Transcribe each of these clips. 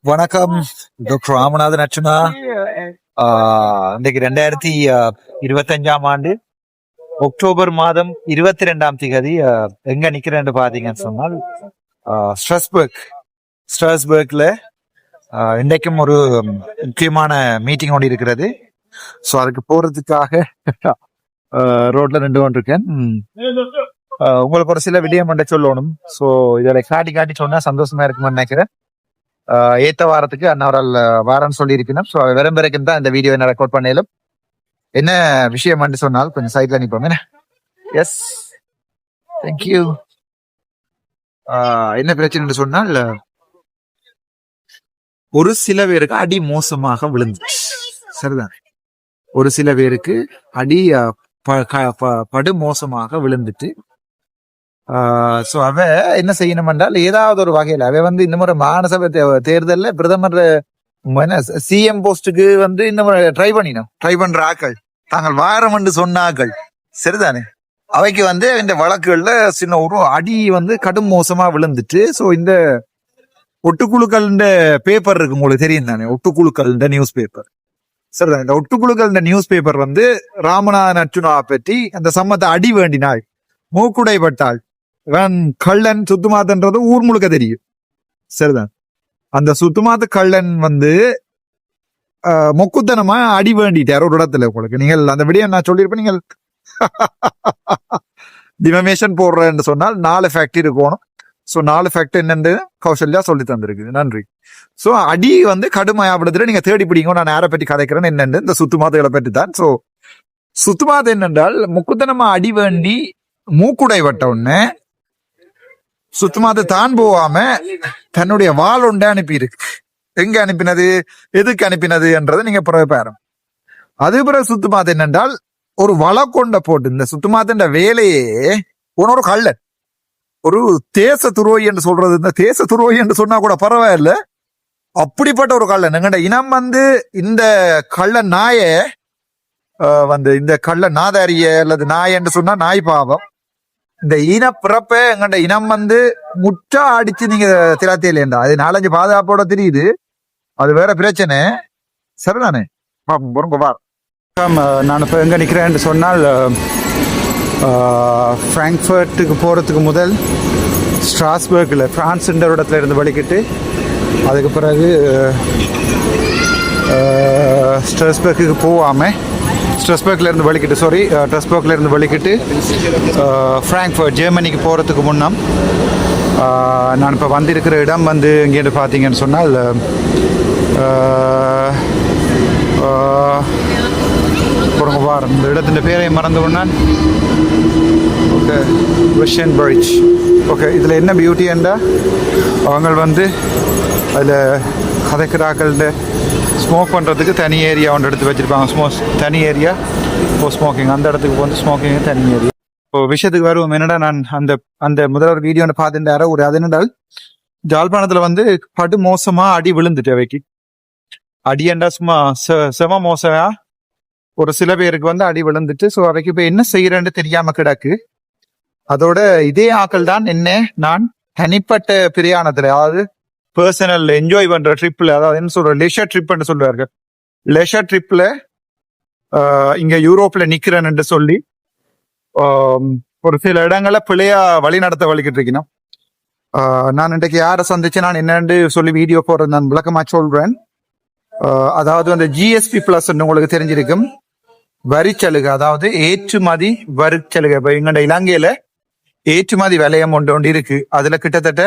வணக்கம் டாக்டர் ராமநாதன் அர்ச்சுனா. இன்றைக்கு 2025 ஆண்டு அக்டோபர் மாதம் 22ஆம் தேதி எங்க நிக்கிறேன்னு பாத்தீங்கன்னு சொன்னால் ஸ்ட்ராஸ்பர்க்ல இன்றைக்கும் ஒரு முக்கியமான மீட்டிங் ஒன்று இருக்கிறது. ஸோ அதுக்கு போறதுக்காக ரோட்ல நின்று கொண்டிருக்கேன். உங்களுக்கு ஒரு சில விடயம் பண்ண சொல்லணும். ஸோ இதில் காட்டி சொன்னா சந்தோஷமா இருக்குமான்னு நினைக்கிறேன். ஏத்த வாரத்துக்கு அன்னவரால் வாரம்னு சொல்லி இருக்கணும். ஸோ விரும்புறதுக்கு தான் இந்த வீடியோ என்ன ரெக்கார்ட் பண்ணலும். என்ன விஷயம் சொன்னால் கொஞ்சம் சைட்ல நிற்போம். என்ன எஸ் தேங்க்யூ. என்ன பிரச்சனை சொன்னால் ஒரு சில பேருக்கு அடி மோசமாக விழுந்துச்சு. சரிதான், ஒரு சில பேருக்கு அடி படு மோசமாக விழுந்துட்டு சோ அவ என்ன செய்யணும் என்றால் ஏதாவது ஒரு வகையில் அவ இந்த முறை மாநசபை தேர்தலில் பிரதமர் சிஎம் போஸ்டுக்கு இந்த முறை ட்ரை பண்ற ஆக்கள் தாங்கள் வாரம் என்று சொன்னாக்கள். சரிதானே, அவைக்கு இந்த வழக்குகள்ல சின்ன ஒரு அடி கடும் மோசமா விழுந்துட்டு. சோ இந்த ஒட்டுக்குழுக்கள் பேப்பர் இருக்கு, உங்களுக்கு தெரியும் தானே, ஒட்டுக்குழுக்கள் நியூஸ் பேப்பர். சரிதான், இந்த ஒட்டுக்குழுக்கள் நியூஸ் பேப்பர் ராமநாதன் அர்ச்சுனா பற்றி அந்த சம்மத்தை அடி வேண்டினாள், மூக்குடைப்பட்டாள், கள்ளன் சுத்துமாத்தன்றது ஊர் முழுக்க தெரியும். சரிதான், அந்த சுத்துமாத்த கள்ளன் மொக்குத்தனமா அடி வேண்டிட்டார் ஒரு இடத்துல. உங்களுக்கு நீங்கள் அந்த விடிய நான் சொல்லியிருப்பேன், நீங்கள் டிமேஷன் போடுறேன்னு சொன்னால் 4 ஃபேக்ட் இருக்கணும். ஸோ 4 ஃபேக்ட் என்னன்னு கௌசல்யா சொல்லி தந்திருக்கு. நன்றி. ஸோ அடி கடுமையாவிடத்துல நீங்க தேடி பிடிங்க. நான் யாரை பற்றி கதைக்கிறேன்னு என்னன்னு இந்த சுத்துமாத்துகளை பற்றி தான். ஸோ சுத்துமாத்து என்னென்றால் முக்குத்தனமா அடி வேண்டி மூக்குடை வட்ட உடனே சுத்தமாத தான் போகாம தன்னுடைய வாள் ஒன்று அனுப்பி இருக்கு. எங்க அனுப்பினது, எதுக்கு அனுப்பினது என்றதை நீங்க பிறகு பாருங்க. அது பிறகு சுத்தமாத என்னென்றால் ஒரு வழக்கொண்ட போட்டு இந்த சுத்தமாத்த வேலையே ஒரு கள்ளன், ஒரு தேச துரோகி என்று சொல்றது. இந்த தேச துரோகி என்று சொன்னா கூட பரவாயில்ல, அப்படிப்பட்ட ஒரு கள்ளன். எங்கட இனம் இந்த கள்ள நாய இந்த கள்ள நாதாரிய அல்லது நாய் என்று சொன்னா நாய் பாவம். இந்த இன பிறப்ப எங்கண்ட இனம் முற்றா அடிச்சு நீங்க திராத்தியலேண்டா, அது 4-5 பாதுகாப்போட தெரியுது, அது வேற பிரச்சனை. சரிதானே, நான் இப்ப எங்க நிக்கிறேன்னு சொன்னால் பிராங்க்ஃபர்ட்டுக்கு போறதுக்கு முதல் ஸ்ட்ராஸ்பர்க்ல பிரான்ஸ் என்ற இடத்துல இருந்து வலிக்கிட்டு அதுக்கு பிறகு ஸ்ட்ராஸ்பர்க்கு போகாம ஸ்ட்ராஸ்பர்க்ல இருந்து வலிக்கிட்டு பிராங்க்ஃபர்ட் ஜெர்மனிக்கு போகிறதுக்கு முன்னம் நான் இப்போ வந்திருக்கிற இடம் இங்கே பார்த்தீங்கன்னு சொன்னால் இந்த இடத்தின் பேரை மறந்து நான். Okay, Russian bridge. ஓகே, இதில் என்ன பியூட்டி என்றா அவங்க அதில் கதைக்கிறாக்கள்ட ஸ்மோக் பண்ணுறதுக்கு தனி ஏரியா ஒன்று எடுத்து வச்சுருப்பாங்க. தனி ஏரியா இப்போ ஸ்மோக்கிங், அந்த இடத்துக்கு ஸ்மோக்கிங் தனி ஏரியா. இப்போ விஷயத்துக்கு வருவோம். என்னடா நான் அந்த முதல்வர் வீடியோ பார்த்துட்டார ஒரு அது என்னடால் ஜாழ்ப்பாணத்தில் படு மோசமாக அடி விழுந்துட்டு அவைக்கு அடி என்றா சும்மா செம மோசமா ஒரு சில பேருக்கு அடி விழுந்துட்டு. ஸோ அவைக்கு இப்போ என்ன செய்யறேன்னு தெரியாம கிடக்கு. அதோட இதே ஆக்கள் தான் என்ன நான் தனிப்பட்ட பிரயாணத்துல, அதாவது பர்சனல் என்ஜாய் பண்ற ட்ரிப்ல, அதாவது என்ன சொல்ற லெஷர் ட்ரிப்னு சொல்றாரு, லெஷர் ட்ரிப்ல இங்க யூரோப்ல நிக்கிறேன்னு சொல்லி ஒரு சில இடங்களை பிள்ளையா வழி நடத்த வலிக்கிட்டு இருக்கணும். நான் இன்றைக்கு யாரை சந்திச்சு நான் என்னன்னு சொல்லி வீடியோ போடுறது நான் விளக்கமா சொல்றேன். அதாவது அந்த ஜிஎஸ்பி பிளஸ் உங்களுக்கு தெரிஞ்சிருக்கும், வரிச்சலுகை, அதாவது ஏற்றுமதி வரிச்சலுகை. இப்ப எங்கட இலங்கையில ஏற்றுமதி விலையம் ஒன்று இருக்கு. அதுல கிட்டத்தட்ட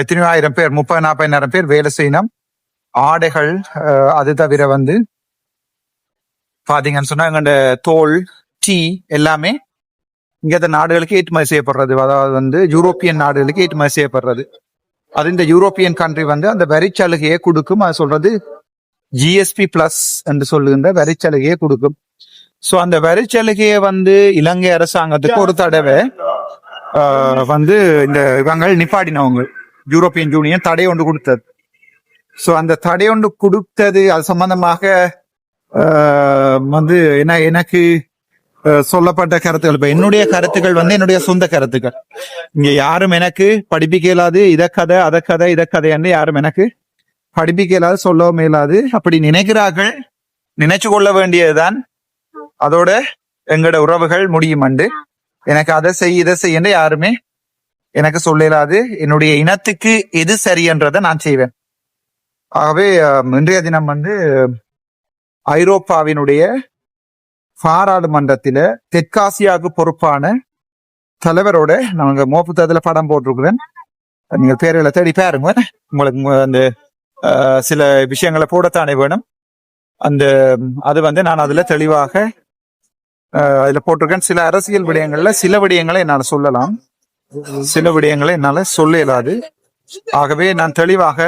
எத்தனையோ 1000 பேர், 30,000-40,000 பேர் வேலை செய்யணும். ஆடைகள், அது தவிர பாத்தீங்கன்னு சொன்னா எங்கட தோல், டீ எல்லாமே இங்க நாடுகளுக்கு ஏற்றுமதி செய்யப்படுறது. அதாவது யூரோப்பியன் நாடுகளுக்கு ஏற்றுமதி செய்யப்படுறது. அது இந்த யூரோப்பியன் கண்ட்ரி அந்த வரிச்சலுகையை கொடுக்கும். அது சொல்றது ஜிஎஸ்பி பிளஸ் என்று சொல்லுகின்ற வரிச்சலுகையை கொடுக்கும். சோ அந்த வரிச்சலுகையை இலங்கை அரசாங்கத்துக்கு ஒரு தடவை இந்த இவங்க நிப்பாட்டினவங்க யூரோப்பியன் யூனியன் தடை ஒன்று கொடுத்தது. சோ அந்த தடை ஒன்று கொடுத்தது அது சம்பந்தமாக எனக்கு சொல்லப்பட்ட கருத்துக்கள், இப்ப என்னுடைய கருத்துக்கள் என்னுடைய சொந்த கருத்துக்கள். இங்க யாரும் எனக்கு படிப்பிக்க இயலாது, இத கதை அத கதை இத கதை என்று யாரும் எனக்கு படிப்பிக்க இயலாது, சொல்லவும் இயலாது. அப்படி நினைக்கிறார்கள், நினைச்சு கொள்ள வேண்டியதுதான். அதோட எங்களோட உறவுகள் முடியும் அண்டு. எனக்கு அதை செய் இதை செய்ய யாருமே எனக்கு சொல்ல இயலாது. என்னுடைய இனத்துக்கு எது சரியன்றதை நான் செய்வேன். ஆகவே இன்றைய தினம் ஐரோப்பாவினுடைய பாராளுமன்றத்தில தெற்காசியாவுக்கு பொறுப்பான தலைவரோட நாங்க மோப்புத்ததுல படம் போட்டிருக்கிறேன். நீங்க பேர்களை தேடி பாருங்க. உங்களுக்கு அந்த சில விஷயங்களை போடத்தானே வேணும். அது நான் அதுல தெளிவாக அதுல போட்டிருக்கேன். சில அரசியல் விடயங்கள்ல சில விடயங்களை என்னால சொல்லலாம், சில விடயங்களை என்னால சொல்ல இயலாது. ஆகவே நான் தெளிவாக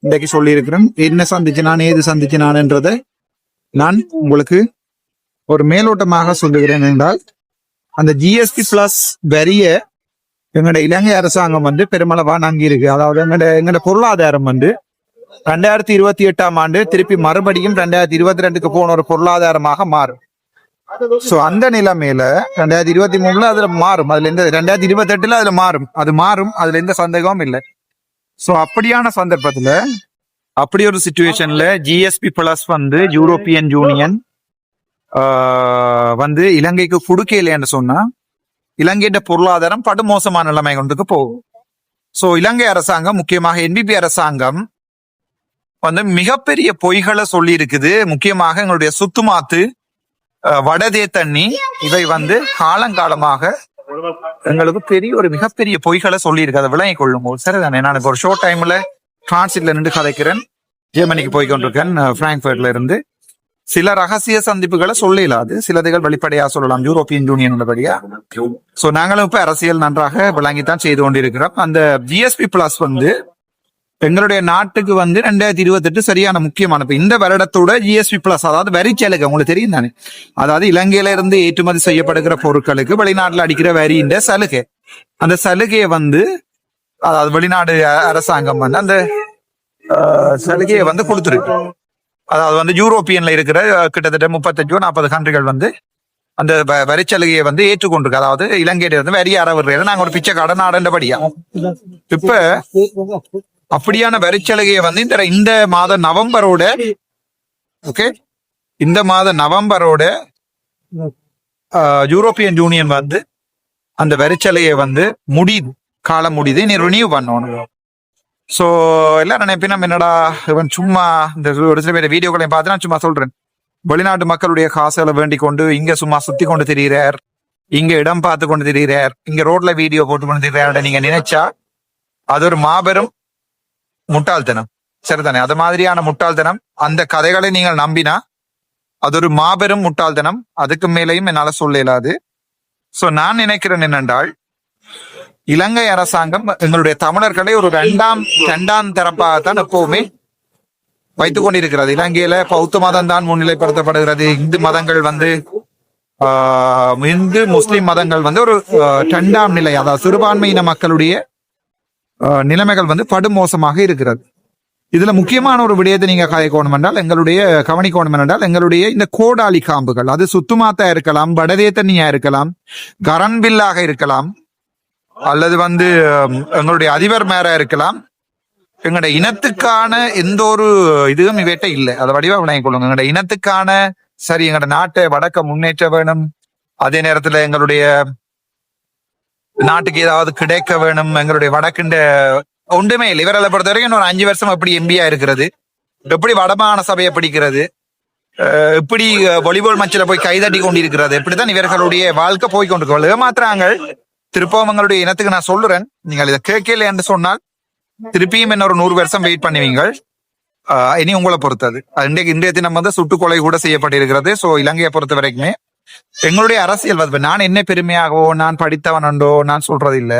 இன்றைக்கு சொல்லியிருக்கிறேன். என்ன சந்திச்சு நான், ஏது சந்திச்சு நான் என்றதை நான் உங்களுக்கு ஒரு மேலோட்டமாக சொல்லுகிறேன். என்றால் அந்த ஜிஎஸ்டி பிளஸ் வரிய எங்களோட இலங்கை அரசாங்கம் பெருமளவா நங்கி இருக்கு. அதாவது எங்களோட பொருளாதாரம் 2028ஆம் ஆண்டு திருப்பி மறுபடியும் 2022க்கு போன ஒரு பொருளாதாரமாக மாறும். சோ அந்த நிலைமையில 2023ல அதுல மாறும், அதுல எந்த 2028ல அதுல மாறும், அதுல எந்த சந்தேகமும் இல்லை. சோ அப்படியான சந்தர்ப்பத்துல, அப்படி ஒரு சிச்சுவேஷன்ல ஜிஎஸ்பி பிளஸ் யூரோப்பியன் யூனியன் இலங்கைக்கு கொடுக்கலைன்னு சொன்னா இலங்கையோட பொருளாதாரம் படுமோசமான நிலைமை கொண்டுக்கு போகும். சோ இலங்கை அரசாங்கம், முக்கியமாக என்பிபி அரசாங்கம் மிகப்பெரிய பொய்களை சொல்லி இருக்குது. முக்கியமாக எங்களுடைய சுத்துமாத்து, வடதே தண்ணி, இவை காலங்காலமாக எங்களுக்கு ஒரு மிகப்பெரிய பொய்களை சொல்லி இருக்கு. அதை விளங்கிக் கொள்ளும் போது சரிதானே. நான் ஒரு ஷோர்ட் டைம்ல டிரான்சிட்ல நின்று கதைக்கிறேன். ஜெர்மனிக்கு போய் கொண்டிருக்கேன், பிராங்க்ஃபர்ட்ல இருந்து. சில ரகசிய சந்திப்புகளை சொல்ல இயலாது, சிலதுகள் வெளிப்படையா சொல்லலாம், யூரோப்பியன் யூனியன் உள்ளபடியா. சோ நாங்களும் இப்ப அரசியல் நன்றாக விளங்கித்தான் செய்து கொண்டிருக்கிறோம். அந்த ஜிஎஸ்பி பிளஸ் எங்களுடைய நாட்டுக்கு 2028 சரியான முக்கியமான இந்த வருடத்தோட ஜிஎஸ்பி பிளஸ், அதாவது வரிச்சலுகை உங்களுக்கு தெரியும் தானே. அதாவது இலங்கையில இருந்து ஏற்றுமதி செய்யப்படுகிற பொருட்களுக்கு வெளிநாட்டுல அடிக்கிற வரியின் சலுகை, அந்த சலுகையை அதாவது வெளிநாடு அரசாங்கம் அந்த சலுகையை கொடுத்துருக்கு. அதாவது யூரோப்பியன்ல இருக்கிற கிட்டத்தட்ட 35-40 கண்ட்ரிகள் அந்த வரிச்சலுகையை ஏற்றுக்கொண்டிருக்கு. அதாவது இலங்கையில இருந்து வரி அறவுறது நாங்க ஒரு பிச்சைக்கார நாடுன்றபடியா. இப்ப அப்படியான வரிச்சலுகையை இந்த மாத நவம்பரோட, ஓகே, இந்த மாத நவம்பரோட யூரோப்பியன் யூனியன் அந்த வரிச்சலுகையை முடியுது, காலம் முடியுது, நீ ரினியூ பண்ணணும். சோ எல்லாரும் நினைப்பினம் என்னடா இவன் சும்மா இந்த ஒரு சில பேர் வீடியோக்களையும் பார்த்து நான் சும்மா சொல்றேன், வெளிநாட்டு மக்களுடைய காசுகளை வேண்டிக் கொண்டு இங்க சும்மா சுத்தி கொண்டு திரிகிறார், இங்க இடம் பார்த்து கொண்டு திரிகிறார், இங்க ரோட்ல வீடியோ போட்டு கொண்டு திரிகிறார் நீங்க நினைச்சா அது ஒரு மாபெரும் முட்டாள்தனம். சரிதானே. அது மாதிரியான முட்டாள்தனம், அந்த கதைகளை நீங்கள் நம்பினா அது ஒரு மாபெரும் முட்டாள்தனம். அதுக்கு மேலேயும் என்னால சொல்ல இயலாது. சோ நான் நினைக்கிறேன் என்னென்றால், இலங்கை அரசாங்கம் எங்களுடைய தமிழர்களை ஒரு இரண்டாம் தரப்பாகத்தான் எப்பவுமே வைத்துக் கொண்டிருக்கிறது. இலங்கையில பௌத்த மதம் தான் முன்னிலைப்படுத்தப்படுகிறது. இந்து மதங்கள் இந்து முஸ்லிம் மதங்கள் ஒரு இரண்டாம் நிலை, அதாவது சிறுபான்மையின மக்களுடைய நிலைமைகள் படுமோசமாக இருக்கிறது. இதுல முக்கியமான ஒரு விடயத்தை நீங்க கவனிக்கணும் என்றால் எங்களுடைய இந்த கோடாலி காம்புகள், அது சுத்துமாத்தா இருக்கலாம், வடதே தண்ணியா இருக்கலாம், கரன்பில்லாக இருக்கலாம், அல்லது எங்களுடைய அதிபர் மேரா இருக்கலாம். எங்களுடைய இனத்துக்கான எந்த ஒரு இதுவும் இவற்றை இல்லை. அதை வடிவா விளங்கிக் கொள்ளுங்க. எங்களுடைய இனத்துக்கான சரி, எங்களுடைய நாட்டை வடக்க முன்னேற்ற வேணும், அதே நேரத்துல எங்களுடைய நாட்டுக்கு ஏதாவது கிடைக்க வேணும். எங்களுடைய வடக்குண்ட ஒன்றுமே இல்லை. இவர்களை பொறுத்த வரைக்கும் ஒரு 5 வருஷம் எப்படி எம்பியா இருக்கிறது, எப்படி வடமாகாண சபையை பிடிக்கிறது, எப்படி வாலிபால் மச்சில போய் கைதட்டி கொண்டிருக்கிறது, இப்படித்தான் இவர்களுடைய வாழ்க்கை போய் கொண்டிருக்கிறது. ஏமாத்துறாங்க. திருப்பவும் எங்களுடைய இனத்துக்கு நான் சொல்லுறேன், நீங்கள் இதை கேட்கல என்று சொன்னால் திருப்பியும் என்ன ஒரு 100 வருஷம் வெயிட் பண்ணுவீங்க. இனி உங்களை பொறுத்தது. இன்றைய தினம் சுட்டுக்கொலை கூட செய்யப்பட்டிருக்கிறது. சோ இலங்கையை பொறுத்த வரைக்குமே எங்களுடைய அரசியல் நான் என்ன பெருமையாகவோ நான் படித்தவனோ நான் சொல்றது இல்ல.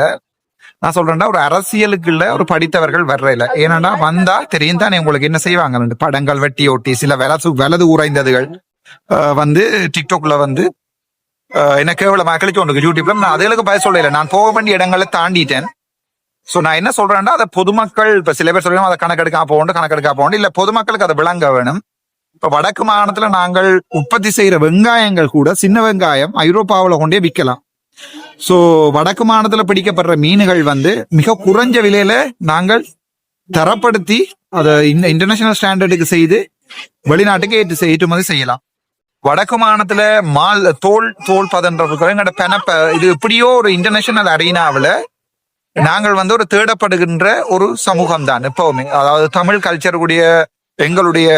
நான் சொல்றேன்டா, ஒரு அரசியலுக்கு இல்ல ஒரு படித்தவர்கள் வர்ற இல்ல. ஏன்னா வந்தா தெரியும் தானே உங்களுக்கு என்ன செய்வாங்க. படங்கள் வெட்டி ஒட்டி சில வலது உறைந்ததுகள் டிக்டாக்ல என்ன கேவலமா கழிச்சு கொண்டு யூடியூப்ல நான் அதுகளுக்கு பய சொல்லல. நான் போக வேண்டிய இடங்களை தாண்டிட்டேன். சோ நான் என்ன சொல்றேன்டா, அதை பொதுமக்கள் இப்ப சில பேர் சொல்றோம் அதை கணக்கெடுக்கா போகணும் இல்ல, பொதுமக்களுக்கு அதை விளங்க வேணும். இப்ப வடக்கு மாகாணத்துல நாங்கள் உற்பத்தி செய்யற வெங்காயங்கள் கூட சின்ன வெங்காயம் ஐரோப்பாவில கொண்டே விற்கலாம். சோ வடக்கு மாகாணத்துல பிடிக்கப்படுற மீன்கள் மிக குறைஞ்ச விலையில நாங்கள் தரப்படுத்தி அதை இன்டர்நேஷனல் ஸ்டாண்டர்டுக்கு செய்து வெளிநாட்டுக்கு ஏற்றுமதி செய்யலாம். வடக்கு மாகாணத்துல தோல் பதன்ற எங்களோட பெனப்ப இது எப்படியோ ஒரு இன்டர்நேஷனல் அரீனாவில் நாங்கள் ஒரு தேடப்படுகின்ற ஒரு சமூகம் தான் எப்பவுமே. அதாவது தமிழ் கல்ச்சர் கூடிய எங்களுடைய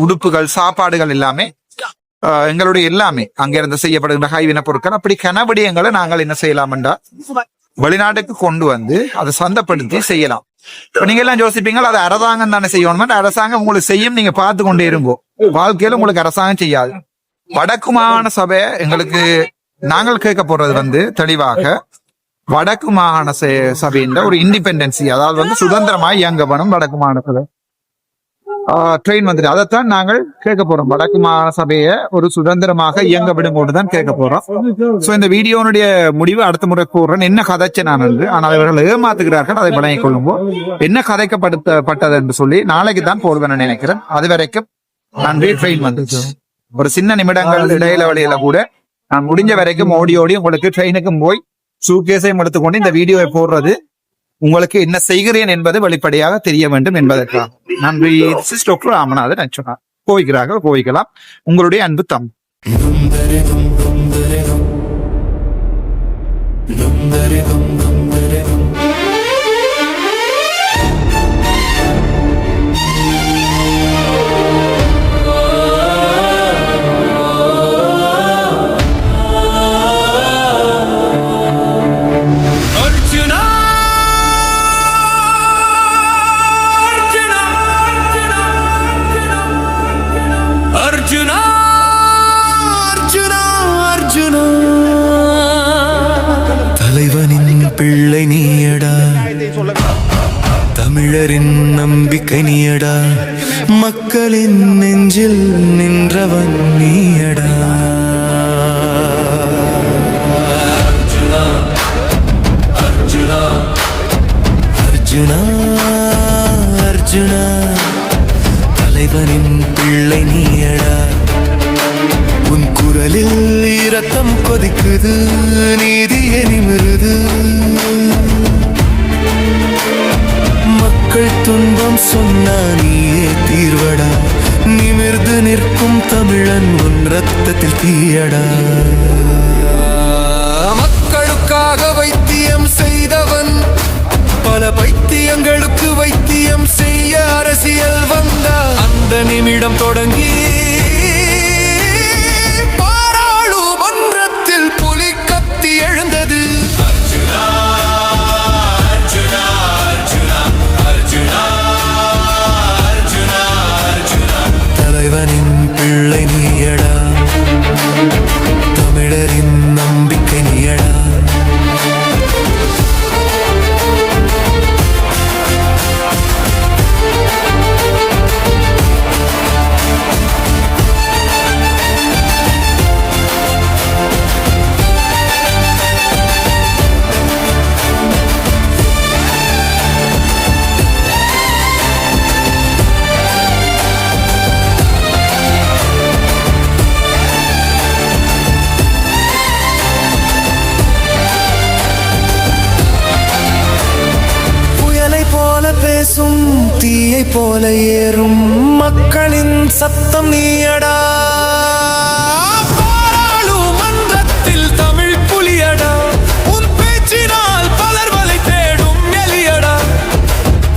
உடுப்புகள் சாப்பாடுகள் எல்லாமே எங்களுடைய எல்லாமே அங்கிருந்து செய்யப்படுகின்ற கைவின பொருட்கள் அப்படி கனவிடியங்களை நாங்கள் என்ன செய்யலாம்டா வெளிநாட்டுக்கு கொண்டு வந்து அதை சந்தைப்படுத்தி செய்யலாம். இப்ப நீங்க எல்லாம் யோசிப்பீங்க அது அரசாங்கம் தானே செய்யணும். அரசாங்கம் உங்களுக்கு செய்யும், நீங்க பார்த்து கொண்டே இருங்கோ. வாழ்க்கையில உங்களுக்கு அரசாங்கம் செய்யாது. வடக்கு மாகாண சபை எங்களுக்கு நாங்கள் கேட்க போறது தெளிவாக வடக்கு மாகாண சபையின் ஒரு இண்டிபெண்டன்சி, அதாவது சுதந்திரமாய் இயங்க வேணும். வடக்கு மாகாண சபை ட்ரெயின் வந்துட்டு அதைத்தான் நாங்கள் கேட்க போறோம். வடக்கு மாகாண சபையை ஒரு சுதந்திரமாக இயங்க விடும்போது தான் கேட்க போறோம். சோ இந்த வீடியோனுடைய முடிவு அடுத்த முறை கூறுறேன். என்ன கதைச்சு நான் ஆனால் இவர்கள் ஏமாத்துகிறார்கள், அதை விளங்கிக் கொள்ளும்போது என்ன கதைக்கப்பட்டது என்று சொல்லி நாளைக்கு தான் போடுவேன் நினைக்கிறேன். அது வரைக்கும் நன்றி. ட்ரெயின் வந்துச்சு. ஒரு சின்ன நிமிடங்கள் இடையில வழியில கூட நான் முடிஞ்ச வரைக்கும் ஓடி உங்களுக்கு ட்ரெயினுக்கும் போய் சூட்கேஸையும் எடுத்துக்கொண்டு இந்த வீடியோவை போடுறது உங்களுக்கு என்ன செய்கிறேன் என்பது வெளிப்படையாக தெரிய வேண்டும் என்பதற்காக. நன்றி. டாக்டர் ராமநாதன் அச்சுனா. கோவிக்கலாம். உங்களுடைய அன்பு தம். தலைவனின் பிள்ளை நீயடா, தமிழரின் நம்பிக்கை நீயடா, மக்களின் நெஞ்சில் நின்றவன் நீயடா. அர்ஜுனா அர்ஜுனா அர்ஜுனா, தலைவனின் பிள்ளை நீயடா. உன் குரலில் இரத்தம் கொதிக்குது, நீதியை நிமிருது. மக்கள் துன்பம் சொன்னா நீயே தீர்வடா, நிமிர்ந்து நிற்கும் தமிழன் உன் ரத்தத்தில் தீயடா. மக்களுக்காக வைத்தியம் செய்தவன், பல பைத்தியங்களுக்கு வைத்தியம் செய்ய அரசியல் வந்தா. அந்த நிமிடம் தொடங்கி புலி கத்தி எழுந்தது. அர்ஜுனா அர்ஜுனா அர்ஜுனா அர்ஜுனா அர்ஜுனா அர்ஜுனா, தலைவனின் பிள்ளை நீயடா, தமிழரின் நம்பிக்கை நீயடா. பேசும் தீயை போல ஏறும் மக்களின் சத்தம் நீயடா. பாராளுமன்றத்தில் தமிழ் புலியடா, உன் பேச்சினால் பலர் வலை தேடும் எலியடா.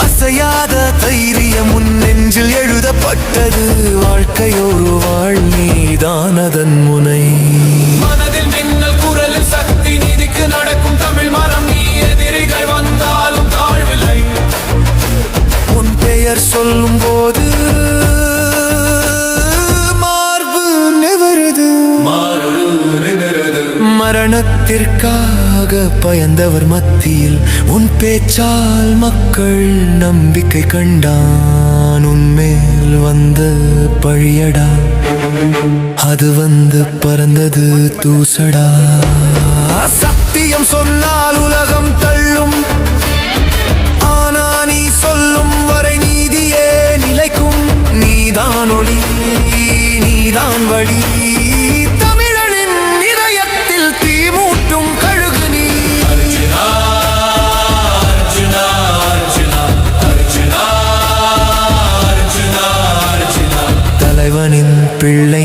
அசையாத தைரியம் உன் நெஞ்சில் எழுதப்பட்டது, வாழ்க்கையொரு வாழ் நீதான் அதன் முனை. மனதில் மின்னல் குரலில் சக்தி, நீதிக்கு நடக்கும் தமிழ் மரம் நீ. எதிரிகள் வந்தாலும் தாழ்வில்லை, உன் பெயர் சொல்லும் போது மார்பு நிவருது. மரணத்திற்காக பயந்தவர் மத்தியில் உன் பேச்சால் மக்கள் நம்பிக்கை கண்டான். உன்மேல் வந்த பழியடா, அது பறந்தது தூசடா. சத்தியம் சொன்னால் உலகம் தள்ளும், ஆனா நீ சொல்லும் வரை நீதியே நிலைக்கும். நீதான் ஒளி, நீதான் வழி, தமிழனின் இதயத்தில் தீ மூட்டும் கழுகு நீ. அர்ஜுனா அர்ஜுனா அர்ஜுனா பிள்ளை